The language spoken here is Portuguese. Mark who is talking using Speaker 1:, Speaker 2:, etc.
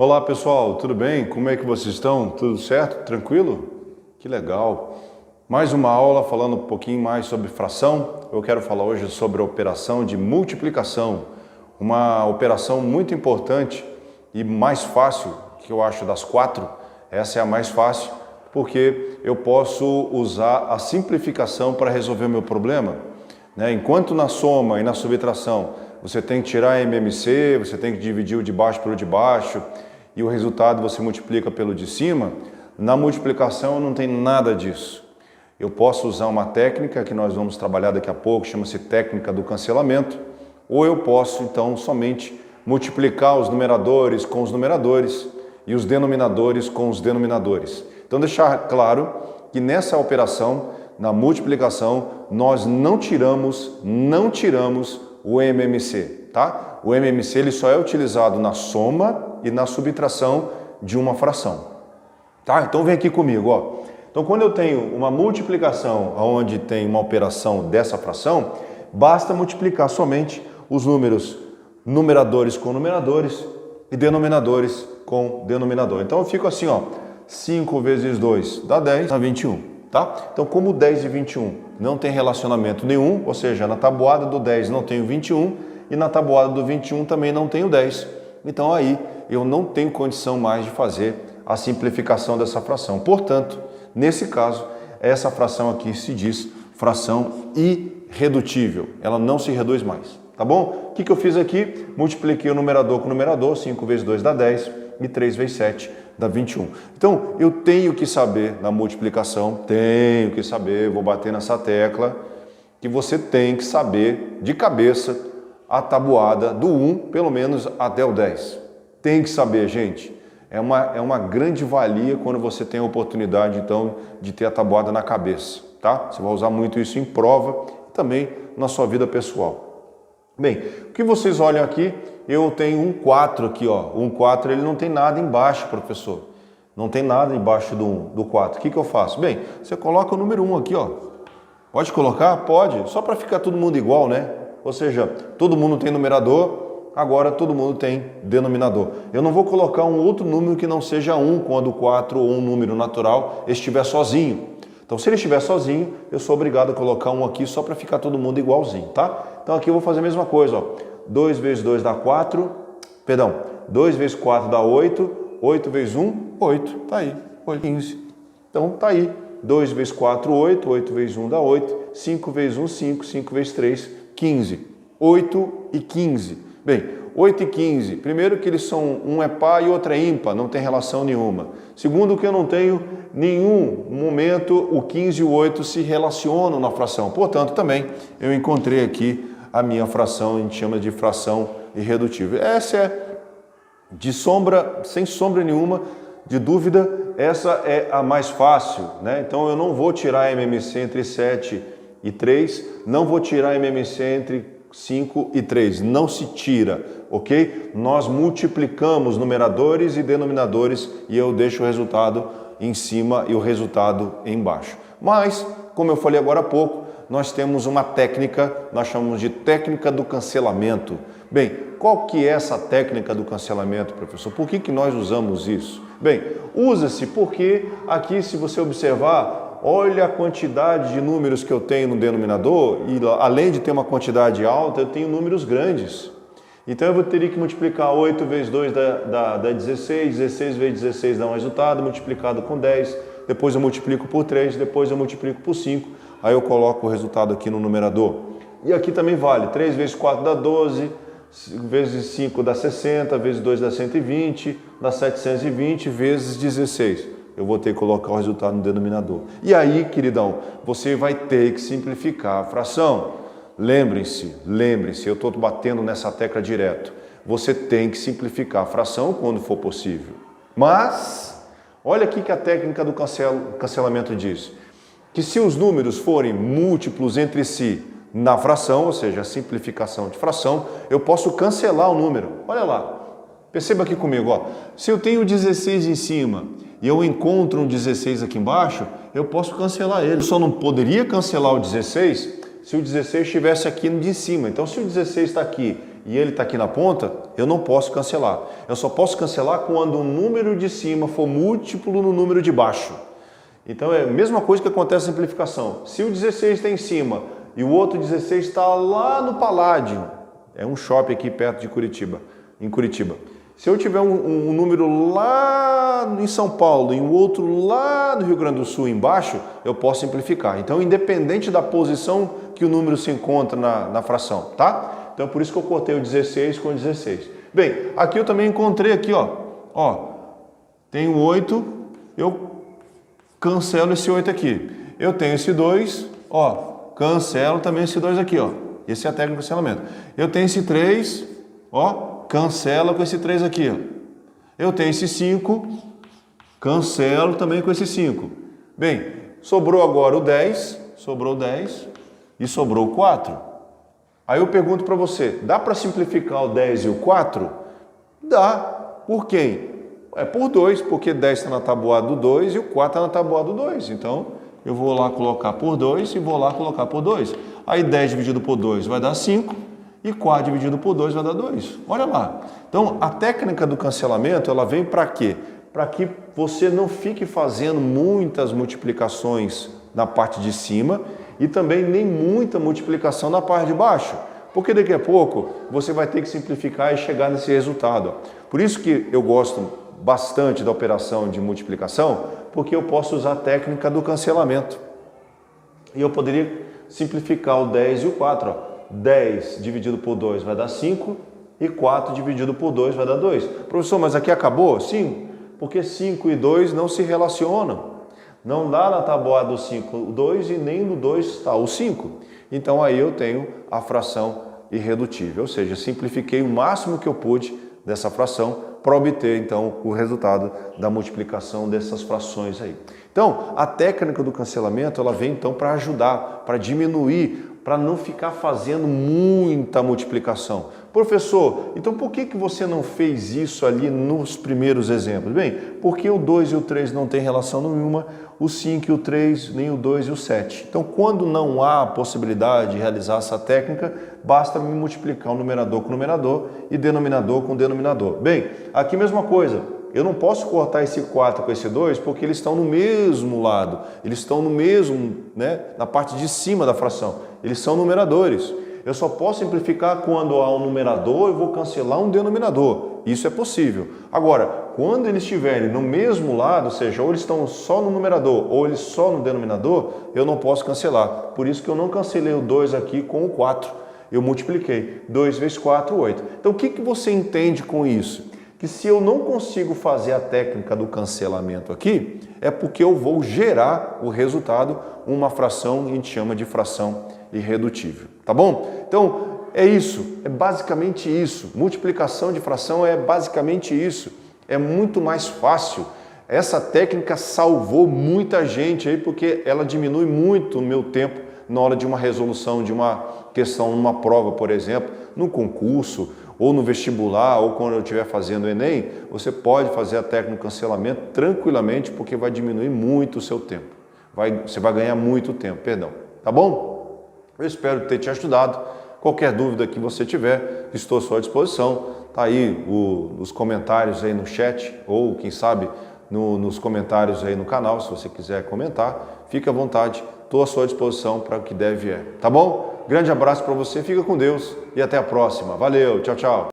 Speaker 1: Olá pessoal, tudo bem? Como é que vocês estão? Tudo certo? Tranquilo? Que legal! Mais uma aula falando um pouquinho mais sobre fração. Eu quero falar hoje sobre a operação de multiplicação, uma operação muito importante e mais fácil, que eu acho das quatro, essa é a mais fácil, porque eu posso usar a simplificação para resolver o meu problema. Enquanto na soma e na subtração você tem que tirar MMC, você tem que dividir o de baixo pelo de baixo e o resultado você multiplica pelo de cima, na multiplicação não tem nada disso. Eu posso usar uma técnica que nós vamos trabalhar daqui a pouco, chama-se técnica do cancelamento, ou eu posso então somente multiplicar os numeradores com os numeradores e os denominadores com os denominadores. Então deixar claro que nessa operação, na multiplicação, nós não tiramos o MMC, tá? O MMC ele só é utilizado na soma e na subtração de uma fração, tá? Então vem aqui comigo, ó. Então quando eu tenho uma multiplicação onde tem uma operação dessa fração, basta multiplicar somente os números numeradores com numeradores e denominadores com denominador. Então eu fico assim, ó, 5 vezes 2 dá 10, dá 21. Tá? Então, como 10 e 21 não tem relacionamento nenhum, ou seja, na tabuada do 10 não tem o 21 e na tabuada do 21 também não tem o 10. Então, aí eu não tenho condição mais de fazer a simplificação dessa fração. Portanto, nesse caso, essa fração aqui se diz fração irredutível. Ela não se reduz mais, tá bom? O que eu fiz aqui? Multipliquei o numerador com o numerador, 5 vezes 2 dá 10 e 3 vezes 7 dá 21. Então, eu tenho que saber na multiplicação, vou bater nessa tecla, que você tem que saber de cabeça a tabuada do 1, pelo menos até o 10. Tem que saber, gente. É uma grande valia quando você tem a oportunidade, então, de ter a tabuada na cabeça, tá? Você vai usar muito isso em prova e também na sua vida pessoal. Bem, o que vocês olham aqui, eu tenho um 4 aqui, ó. Um 4 ele não tem nada embaixo, professor. Não tem nada embaixo do 4. O que eu faço? Bem, você coloca o número 1 aqui, ó. Pode colocar? Pode. Só para ficar todo mundo igual, né? Ou seja, todo mundo tem numerador, agora todo mundo tem denominador. Eu não vou colocar um outro número que não seja 1 quando o 4 ou um número natural estiver sozinho. Então, se ele estiver sozinho, eu sou obrigado a colocar um aqui só para ficar todo mundo igualzinho, tá? Então, aqui eu vou fazer a mesma coisa, ó. 2 vezes 2 dá 4, 2 vezes 4 dá 8, 8 vezes 1, 8, tá aí, 15. Então, tá aí, 2 vezes 4, 8, 8 vezes 1 dá 8, 5 vezes 1, 5, 5 vezes 3, 15. 8 e 15. Bem, 8 e 15, primeiro que eles são, um é par e outro é ímpar, não tem relação nenhuma. Segundo que eu não tenho nenhum momento o 15 e o 8 se relacionam na fração. Portanto, também eu encontrei aqui a minha fração, a gente chama de fração irredutível. Essa é, sem sombra nenhuma de dúvida, essa é a mais fácil, né? Então eu não vou tirar MMC entre 7 e 3, não vou tirar MMC entre 5 e 3, não se tira, ok? Nós multiplicamos numeradores e denominadores e eu deixo o resultado em cima e o resultado embaixo. Mas, como eu falei agora há pouco, nós temos uma técnica, nós chamamos de técnica do cancelamento. Bem, qual que é essa técnica do cancelamento, professor? Por que nós usamos isso? Bem, usa-se porque aqui, se você observar, olha a quantidade de números que eu tenho no denominador e além de ter uma quantidade alta, eu tenho números grandes. Então eu vou ter que multiplicar 8 vezes 2 dá 16, 16 vezes 16 dá um resultado, multiplicado com 10, depois eu multiplico por 3, depois eu multiplico por 5, aí eu coloco o resultado aqui no numerador. E aqui também vale, 3 vezes 4 dá 12, vezes 5 dá 60, vezes 2 dá 120, dá 720, vezes 16. Eu vou ter que colocar o resultado no denominador. E aí, queridão, você vai ter que simplificar a fração. Lembre-se, eu estou batendo nessa tecla direto. Você tem que simplificar a fração quando for possível. Mas, olha aqui que a técnica do cancelamento diz. Que se os números forem múltiplos entre si na fração, ou seja, a simplificação de fração, eu posso cancelar o número. Olha lá. Perceba aqui comigo, ó. Se eu tenho 16 em cima e eu encontro um 16 aqui embaixo, eu posso cancelar ele. Eu só não poderia cancelar o 16 se o 16 estivesse aqui no de cima. Então, se o 16 está aqui e ele está aqui na ponta, eu não posso cancelar. Eu só posso cancelar quando o número de cima for múltiplo no número de baixo. Então é a mesma coisa que acontece na simplificação. Se o 16 está em cima e o outro 16 está lá no Paládio, é um shopping aqui perto de Curitiba, em Curitiba. Se eu tiver um número lá em São Paulo e um outro lá no Rio Grande do Sul embaixo, eu posso simplificar. Então, independente da posição que o número se encontra na fração, tá? Então, por isso que eu cortei o 16 com o 16. Bem, aqui eu também encontrei aqui, ó, tem o 8, eu cancelo esse 8 aqui. Eu tenho esse 2, ó, cancelo também esse 2 aqui, ó. Esse é a técnica de cancelamento. Eu tenho esse 3, ó, cancela com esse 3 aqui, ó. Eu tenho esse 5, cancelo também com esse 5. Bem, sobrou agora o 10, sobrou 10 e sobrou o 4. Aí eu pergunto para você, dá para simplificar o 10 e o 4? Dá. Por quem? É por 2, porque 10 está na tabuada do 2 e o 4 está na tabuada do 2. Então, eu vou lá colocar por 2 e vou lá colocar por 2. Aí 10 dividido por 2 vai dar 5 e 4 dividido por 2 vai dar 2. Olha lá. Então, a técnica do cancelamento, ela vem para quê? Para que você não fique fazendo muitas multiplicações na parte de cima e também nem muita multiplicação na parte de baixo. Porque daqui a pouco você vai ter que simplificar e chegar nesse resultado. Por isso que eu gosto bastante da operação de multiplicação, porque eu posso usar a técnica do cancelamento. E eu poderia simplificar o 10 e o 4. Ó. 10 dividido por 2 vai dar 5 e 4 dividido por 2 vai dar 2. Professor, mas aqui acabou? Sim, porque 5 e 2 não se relacionam. Não dá na tabuada do 5 o 2 e nem no 2 está o 5. Então aí eu tenho a fração irredutível, ou seja, simplifiquei o máximo que eu pude dessa fração para obter então o resultado da multiplicação dessas frações aí. Então, a técnica do cancelamento, ela vem então para ajudar, para diminuir, para não ficar fazendo muita multiplicação. Professor, então por que você não fez isso ali nos primeiros exemplos? Bem, porque o 2 e o 3 não têm relação nenhuma, o 5 e o 3, nem o 2 e o 7. Então, quando não há possibilidade de realizar essa técnica, basta me multiplicar o numerador com o numerador e denominador com o denominador. Bem, aqui mesma coisa. Eu não posso cortar esse 4 com esse 2 porque eles estão no mesmo lado. Eles estão no mesmo, na parte de cima da fração. Eles são numeradores. Eu só posso simplificar quando há um numerador e vou cancelar um denominador. Isso é possível. Agora, quando eles estiverem no mesmo lado, ou seja, ou eles estão só no numerador ou eles só no denominador, eu não posso cancelar. Por isso que eu não cancelei o 2 aqui com o 4. Eu multipliquei. 2 vezes 4, 8. Então, o que você entende com isso? Que se eu não consigo fazer a técnica do cancelamento aqui, é porque eu vou gerar o resultado, uma fração que a gente chama de fração irredutível, tá bom? Então, é isso, é basicamente isso. Multiplicação de fração é basicamente isso. É muito mais fácil. Essa técnica salvou muita gente aí, porque ela diminui muito o meu tempo na hora de uma resolução de uma questão numa prova, por exemplo, num concurso, ou no vestibular, ou quando eu estiver fazendo o Enem, você pode fazer a técnica do cancelamento tranquilamente, porque vai diminuir muito o seu tempo. Você vai ganhar muito tempo, perdão. Tá bom? Eu espero ter te ajudado. Qualquer dúvida que você tiver, estou à sua disposição. Tá aí os comentários aí no chat, ou quem sabe nos comentários aí no canal, se você quiser comentar, fique à vontade. Estou à sua disposição para o que deve é. Tá bom? Grande abraço para você, fica com Deus e até a próxima. Valeu, tchau, tchau.